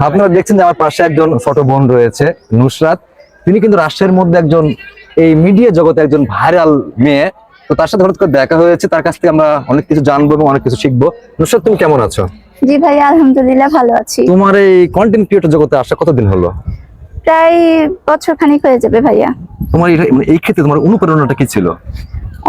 আপনারা দেখছেন যে আমার পাশে একজন ছোট বোন রয়েছে নুসরাত। তিনি কিন্তু রাষ্ট্রের মধ্যে একজন এই মিডিয়া জগতে একজন ভাইরাল মেয়ে। তো তার সাথে হঠাৎ করে দেখা হয়েছে, তার কাছ থেকে আমরা অনেক কিছু জানবো এবং অনেক কিছু শিখবো। নুসরাত, তুমি কেমন আছো? জি ভাইয়া, আলহামদুলিল্লাহ ভালো আছি। তোমার এই কন্টেন্ট ক্রিয়েটর জগতে আসা কতদিন হলো? প্রায় বছর খানিক হয়ে যাবে ভাইয়া। তোমার এই ক্ষেত্রে তোমার অনুপ্রেরণাটা কি ছিল?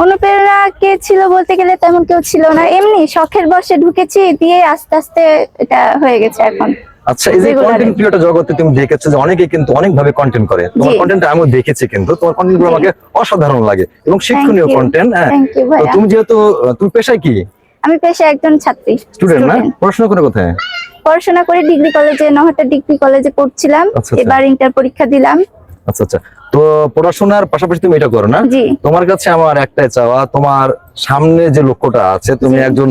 অনুপ্রেরণা কে ছিল বলতে গেলে তেমন কেউ ছিল না, এমনি শখের বশে ঢুকেছি, দিয়ে আস্তে আস্তে এটা হয়ে গেছে এখন। আচ্ছা, এই যে কন্টেন্ট ক্রিয়েটর জগতে তুমি দেখেছো যে অনেকে কিন্তু অনেক ভাবে কন্টেন্ট করে, তোমার কন্টেন্ট আমিও দেখেছি, কিন্তু তোমার কন্টেন্ট গুলো আমাকে অসাধারণ লাগে এবং শিক্ষণীয় কন্টেন্ট। হ্যাঁ, তো তুমি যেহেতু তুমি পেশায় কি? আমি পেশায় একজন ছাত্রী, স্টুডেন্ট না? পড়াশোনা করে কোথায়? পড়াশোনা করে ডিগ্রি কলেজে, নহাটা ডিগ্রি কলেজে পড়ছিলাম, এবার ইন্টার পরীক্ষা দিলাম। আচ্ছা আচ্ছা, তো পড়াশোনার পাশাপাশি তুমি এটা করো না? তোমার কাছে আমার একটাই চাওয়া, তোমার সামনে যে লক্ষ্যটা আছে, তুমি একজন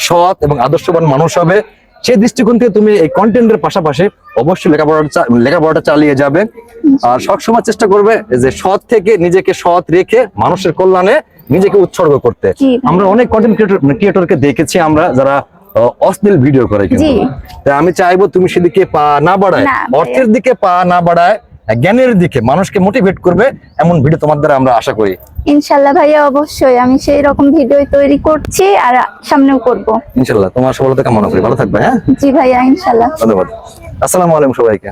সৎ এবং আদর্শবান মানুষ হবে, সেই দৃষ্টিকোণ থেকে তুমি এই কন্টেন্টের পাশাপাশি অবশ্যই লেখাপড়াটা চালিয়ে যাবে। আর সবসময় চেষ্টা করবে যে সৎ থেকে নিজেকে সৎ রেখে মানুষের কল্যাণে নিজেকে উৎসর্গ করতে। আমরা অনেক কন্টেন্ট ক্রিয়েটরকে দেখেছি আমরা, যারা অশ্লীল ভিডিও করে, কিন্তু আমি চাইবো তুমি সেদিকে পা না বাড়ায়, অর্থের দিকে পা না বাড়ায়, জ্ঞানের দিকে মানুষকে মোটিভেট করবে এমন ভিডিও তোমার দ্বারা আমরা আশা করি। ইনশাআল্লাহ ভাইয়া, অবশ্যই আমি সেই রকম ভিডিও তৈরি করছি আর সামনেও করব ইনশাআল্লাহ। তোমার সফলতা কামনা করি, ভালো থাকবে। হ্যাঁ জি ভাইয়া, ইনশাআল্লাহ। ধন্যবাদ। আসসালামু আলাইকুম সবাইকে।